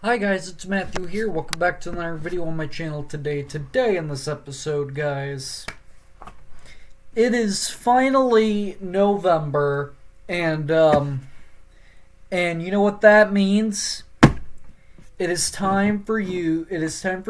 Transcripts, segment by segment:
Hi guys, it's Matthew here. Welcome back to another video on my channel today. Today in this episode, guys, it is finally November, and you know what that means? It is time for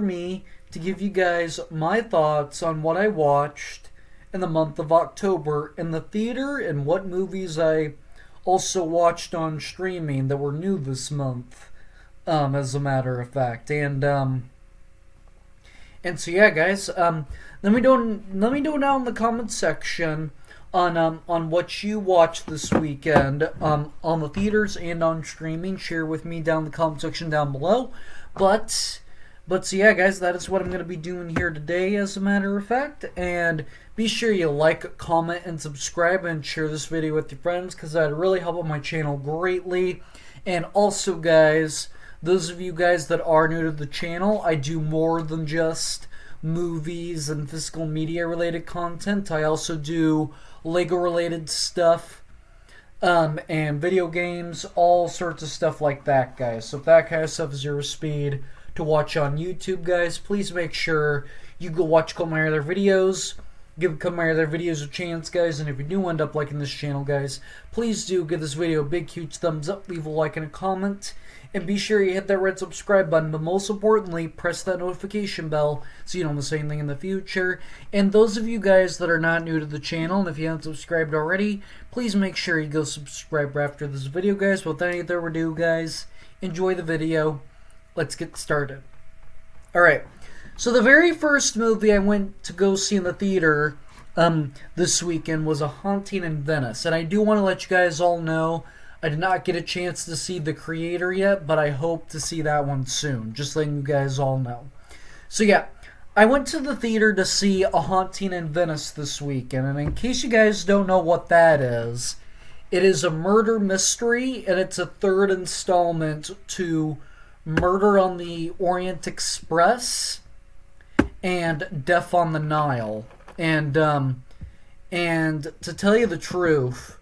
me to give you guys my thoughts on what I watched in the month of October in the theater and what movies I also watched on streaming that were new this month. As a matter of fact, and so yeah, guys, let me know down in the comments section on what you watched this weekend, on the theaters and on streaming. Share with me down in the comment section down below. But so yeah, guys, that is what I'm gonna be doing here today, as a matter of fact. And be sure you like, comment, and subscribe, and share this video with your friends, because that'd really help out my channel greatly. And also, guys, those of you guys that are new to the channel, I do more than just movies and physical media related content. I also do Lego related stuff, and video games, all sorts of stuff like that, guys. So if that kind of stuff is your speed to watch on YouTube, guys, please make sure you go watch a couple of my other videos. Give a couple of my other videos a chance, guys. And if you do end up liking this channel, guys, please do give this video a big, huge thumbs up, leave a like and a comment. And be sure you hit that red subscribe button, but most importantly, press that notification bell so you don't miss anything in the future. And those of you guys that are not new to the channel, and if you haven't subscribed already, please make sure you go subscribe after this video, guys. Without any further ado, guys, enjoy the video. Let's get started. Alright, so the very first movie I went to go see in the theater this weekend was A Haunting in Venice. And I do want to let you guys all know, I did not get a chance to see The Creator yet, but I hope to see that one soon. Just letting you guys all know. So yeah, I went to the theater to see A Haunting in Venice this weekend. And in case you guys don't know what that is, it is a murder mystery, and it's a third installment to Murder on the Orient Express and Death on the Nile. And to tell you the truth,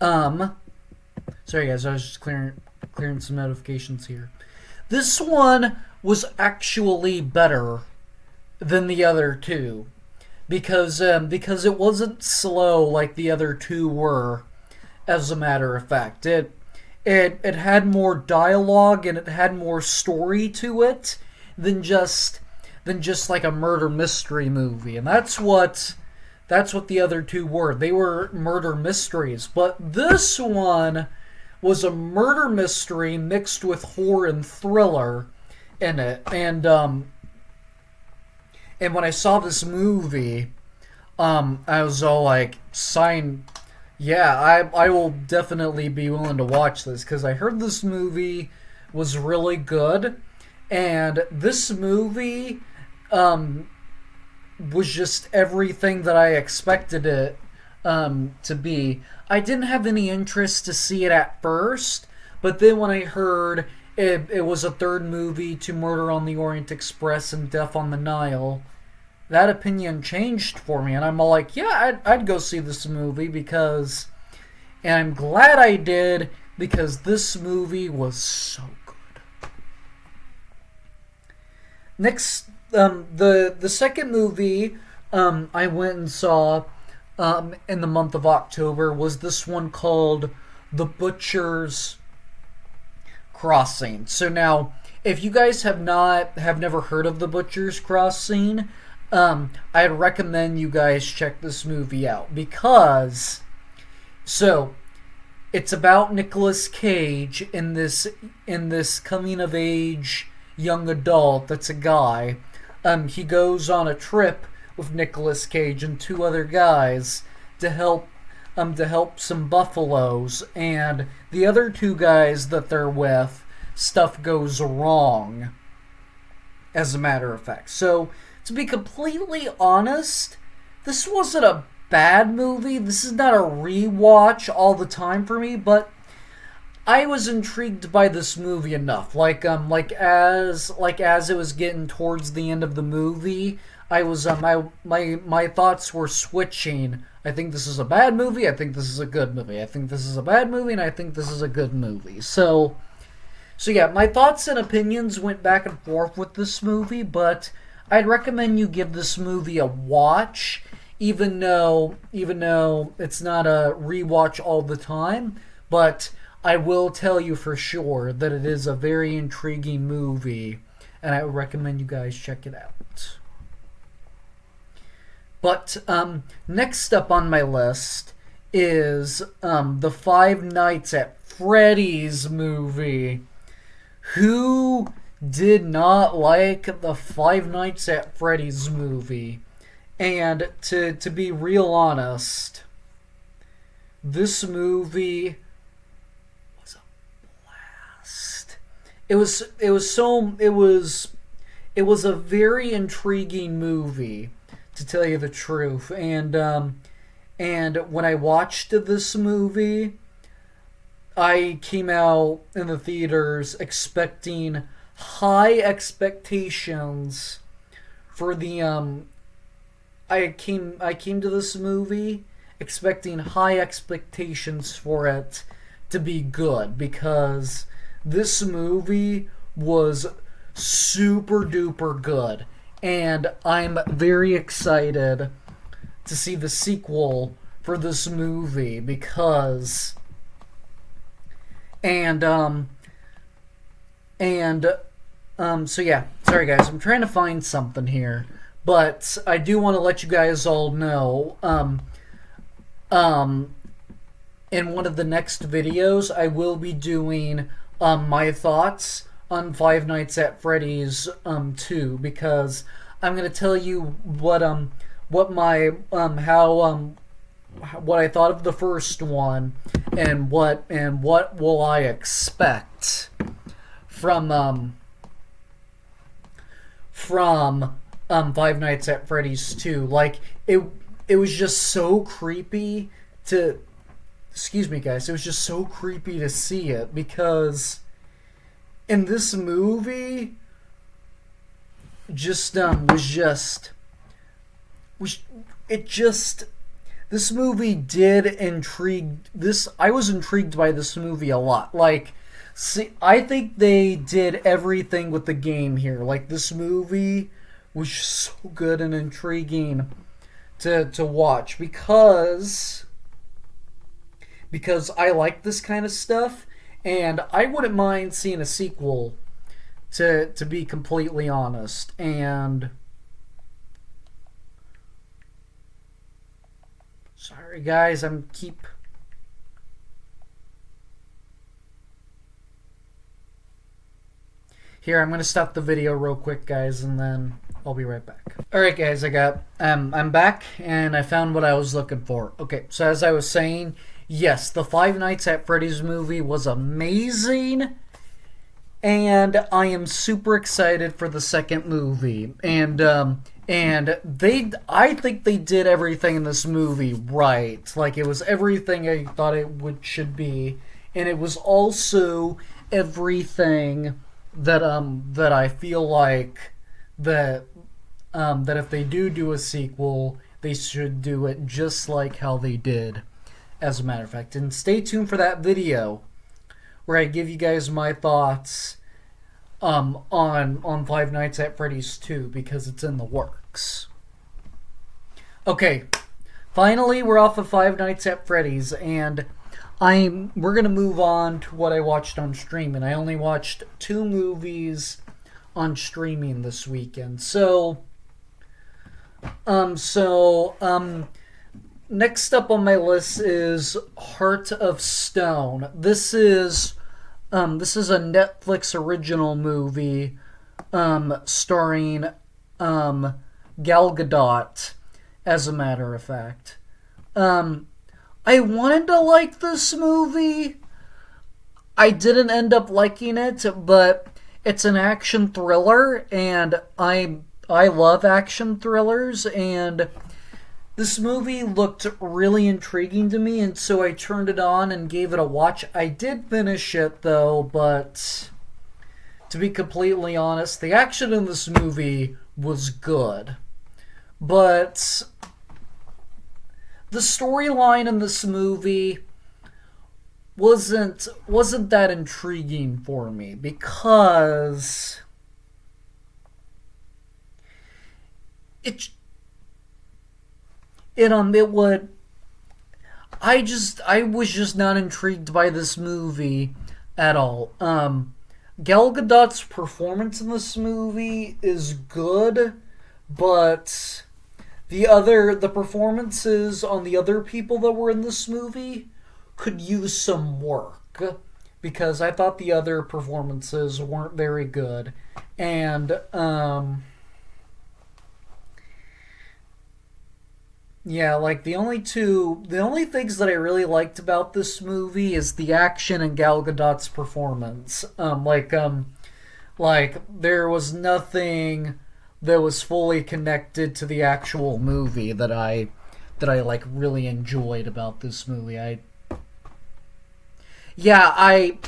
sorry guys, I was just clearing some notifications here. This one was actually better than the other two, because it wasn't slow like the other two were. As a matter of fact, it had more dialogue and it had more story to it than just like a murder mystery movie, and that's what the other two were. They were murder mysteries. But this one was a murder mystery mixed with horror and thriller in it. And when I saw this movie, I was all like, yeah, I will definitely be willing to watch this, because I heard this movie was really good. And this movie was just everything that I expected it to be. I didn't have any interest to see it at first, but then when I heard it was a third movie to Murder on the Orient Express and Death on the Nile, that opinion changed for me, and I'm all like, yeah, I'd go see this movie, because, and I'm glad I did, because this movie was so good. Next, the second movie I went and saw in the month of October was this one called The Butcher's Crossing. So now, if you guys have never heard of The Butcher's Crossing, I'd recommend you guys check this movie out, because it's about Nicolas Cage in this coming of age young adult that's a guy. He goes on a trip with Nicolas Cage and two other guys to help some buffaloes, and the other two guys that they're with, stuff goes wrong, as a matter of fact. So, to be completely honest, this wasn't a bad movie. This is not a rewatch all the time for me, but I was intrigued by this movie enough. As it was getting towards the end of the movie, I was my thoughts were switching. I think this is a bad movie. I think this is a good movie. I think this is a bad movie, and I think this is a good movie. So So yeah, my thoughts and opinions went back and forth with this movie, but I'd recommend you give this movie a watch, even though it's not a rewatch all the time, but I will tell you for sure that it is a very intriguing movie, and I would recommend you guys check it out. But next up on my list is the Five Nights at Freddy's movie. Who did not like the Five Nights at Freddy's movie? And to be real honest, this movie was a blast. It was a very intriguing movie, to tell you the truth. And when I watched this movie, I came out in the theaters expecting high expectations for the I came to this movie expecting high expectations for it to be good, because this movie was super duper good, and I'm very excited to see the sequel for this movie because so yeah, sorry guys, I'm trying to find something here, but I do want to let you guys all know, in one of the next videos, I will be doing, my thoughts on Five Nights at Freddy's, 2, because I'm gonna tell you what my, what I thought of the first one, and what will I expect from Five Nights at Freddy's 2. Like, it was just so creepy to, excuse me guys, it was just so creepy to see it, because in this movie this movie did intrigue this. I was intrigued by this movie a lot. Like, see, I think they did everything with the game here. Like, this movie was so good and intriguing to watch, because I like this kind of stuff, and I wouldn't mind seeing a sequel, to be completely honest. And sorry guys, Here, I'm gonna stop the video real quick, guys, and then I'll be right back. Alright guys, I'm back, and I found what I was looking for. Okay, so as I was saying, yes, the Five Nights at Freddy's movie was amazing, and I am super excited for the second movie. And I think they did everything in this movie right. Like, it was everything I thought should be, and it was also everything that I feel like that if they do a sequel, they should do it just like how they did, as a matter of fact. And stay tuned for that video where I give you guys my thoughts on Five Nights at Freddy's 2, because it's in the works. Okay, finally we're off of Five Nights at Freddy's, and we're gonna move on to what I watched on streaming. I only watched 2 movies on streaming this weekend. Next up on my list is Heart of Stone. This is a Netflix original movie, starring Gal Gadot, as a matter of fact. I wanted to like this movie. I didn't end up liking it, but it's an action thriller, and I love action thrillers, and this movie looked really intriguing to me, and so I turned it on and gave it a watch. I did finish it, though, but to be completely honest, the action in this movie was good. But the storyline in this movie wasn't that intriguing for me because it it would I was just not intrigued by this movie at all. Gal Gadot's performance in this movie is good, but the performances on the other people that were in this movie could use some work because I thought the other performances weren't very good. And yeah, like the only things that I really liked about this movie is the action and Gal Gadot's performance. Like there was nothing that was fully connected to the actual movie that I like really enjoyed about this movie. Yeah, I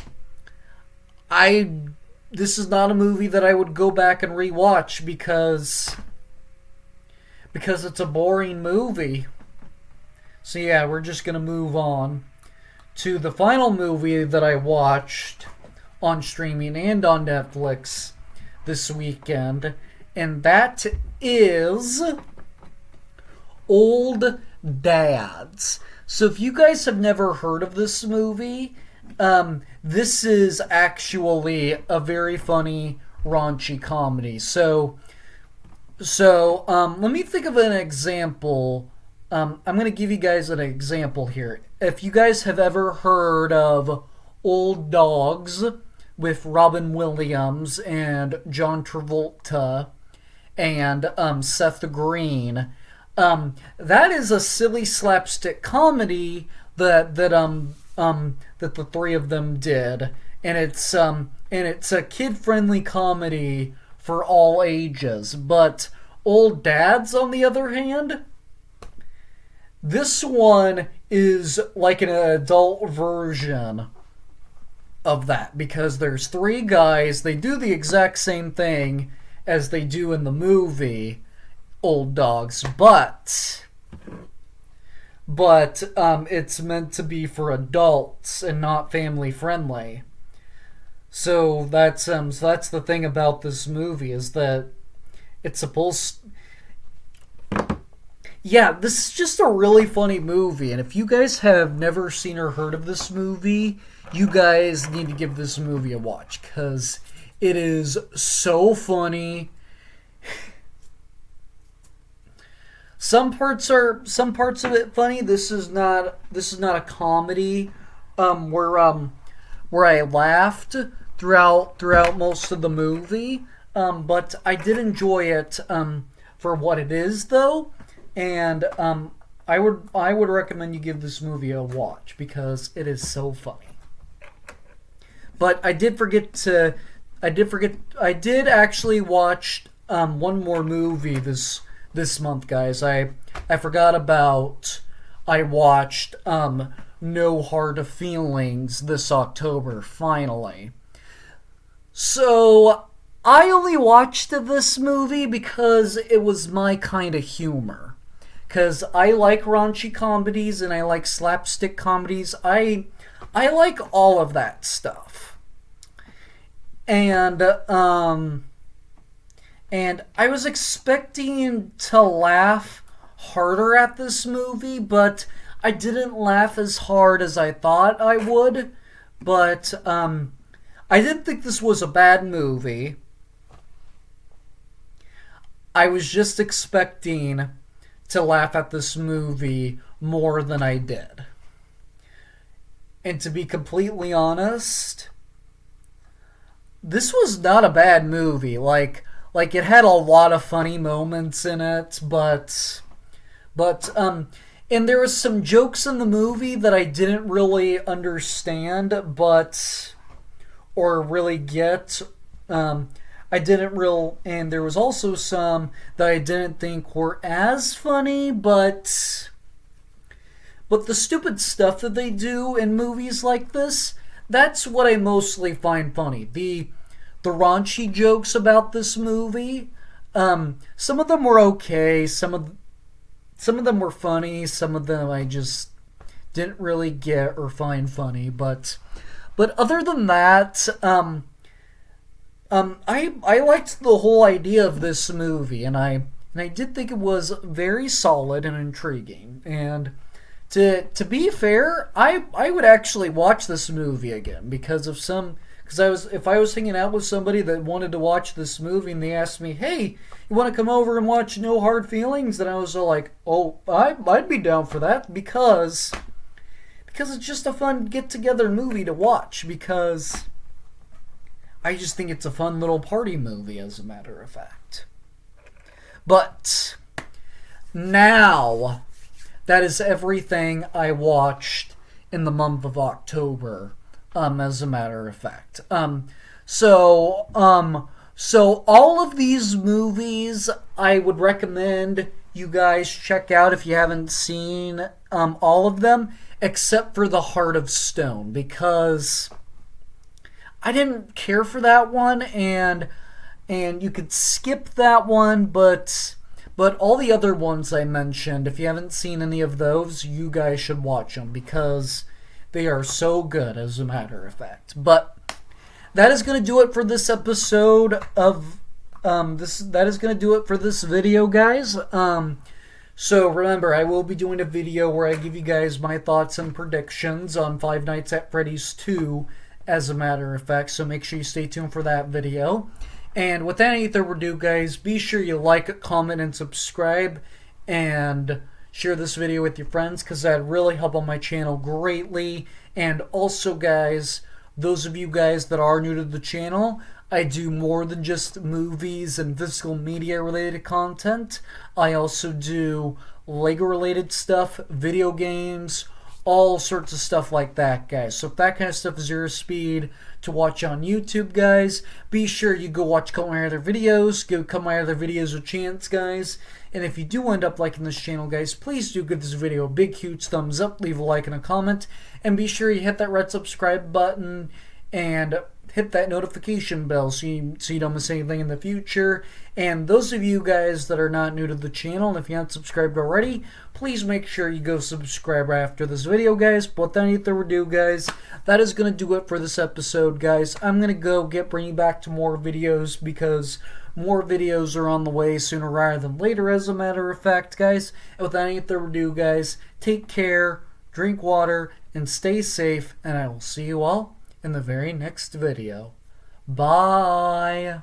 this is not a movie that I would go back and rewatch because it's a boring movie. So yeah, we're just gonna move on to the final movie that I watched on streaming and on Netflix this weekend, and that is Old Dads. So if you guys have never heard of this movie, this is actually a very funny raunchy comedy. Let me think of an example. I'm going to give you guys an example here. If you guys have ever heard of Old Dogs with Robin Williams and John Travolta and Seth Green, that is a silly slapstick comedy that the three of them did, and it's a kid-friendly comedy for all ages. But Old Dads, on the other hand, this one is like an adult version of that because there's three guys. They do the exact same thing as they do in the movie Old Dogs, but it's meant to be for adults and not family friendly. So that's the thing about this movie is that it's supposed. Yeah, this is just a really funny movie, and if you guys have never seen or heard of this movie, you guys need to give this movie a watch because it is so funny. Some parts of it funny. This is not a comedy where I laughed throughout most of the movie. But I did enjoy it for what it is though. And I would recommend you give this movie a watch because it is so funny. But I did actually watch one more movie this month, guys. I forgot about. I watched No Hard Feelings this October finally. So I only watched this movie because it was my kind of humor. Because I like raunchy comedies and I like slapstick comedies. I like all of that stuff. And I was expecting to laugh harder at this movie, but I didn't laugh as hard as I thought I would. But I didn't think this was a bad movie. I was just expecting to laugh at this movie more than I did. And to be completely honest, this was not a bad movie. Like it had a lot of funny moments in it, but and there was some jokes in the movie that I didn't really understand, or really get. And there was also some that I didn't think were as funny, but the stupid stuff that they do in movies like this, that's what I mostly find funny. The raunchy jokes about this movie, some of them were okay, some of them were funny, some of them I just didn't really get or find funny. But other than that, I liked the whole idea of this movie, and I did think it was very solid and intriguing. And to be fair, I would actually watch this movie again because if I was hanging out with somebody that wanted to watch this movie and they asked me, "Hey, you want to come over and watch No Hard Feelings?" then I was like, "Oh, I'd be down for that because it's just a fun get-together movie to watch, because I just think it's a fun little party movie, as a matter of fact." But now, that is everything I watched in the month of October, as a matter of fact. So all of these movies I would recommend you guys check out if you haven't seen all of them, except for The Heart of Stone, because I didn't care for that one, and you could skip that one, but all the other ones I mentioned, if you haven't seen any of those, you guys should watch them, because they are so good, as a matter of fact. But that is going to do it for this episode of that is going to do it for this video, guys. So remember, I will be doing a video where I give you guys my thoughts and predictions on Five Nights at Freddy's 2, as a matter of fact, so make sure you stay tuned for that video. And without any further ado, guys, be sure you like, comment, and subscribe, and share this video with your friends, because that'd really help on my channel greatly. And also, guys, those of you guys that are new to the channel, I do more than just movies and physical media related content. I also do Lego related stuff, video games, all sorts of stuff like that, guys. So if that kind of stuff is your speed to watch on YouTube, guys, be sure you go watch a couple of my other videos. Give a couple of my other videos a chance, guys. And if you do end up liking this channel, guys, please do give this video a big, huge thumbs up, leave a like and a comment, and be sure you hit that red subscribe button and hit that notification bell so you don't miss anything in the future. And those of you guys that are not new to the channel, and if you haven't subscribed already, please make sure you go subscribe right after this video, guys. But without any further ado, guys, that is going to do it for this episode, guys. I'm going to go bring you back to more videos, because more videos are on the way sooner rather than later, as a matter of fact, guys. And without any further ado, guys, take care, drink water, and stay safe, and I will see you all in the very next video. Bye!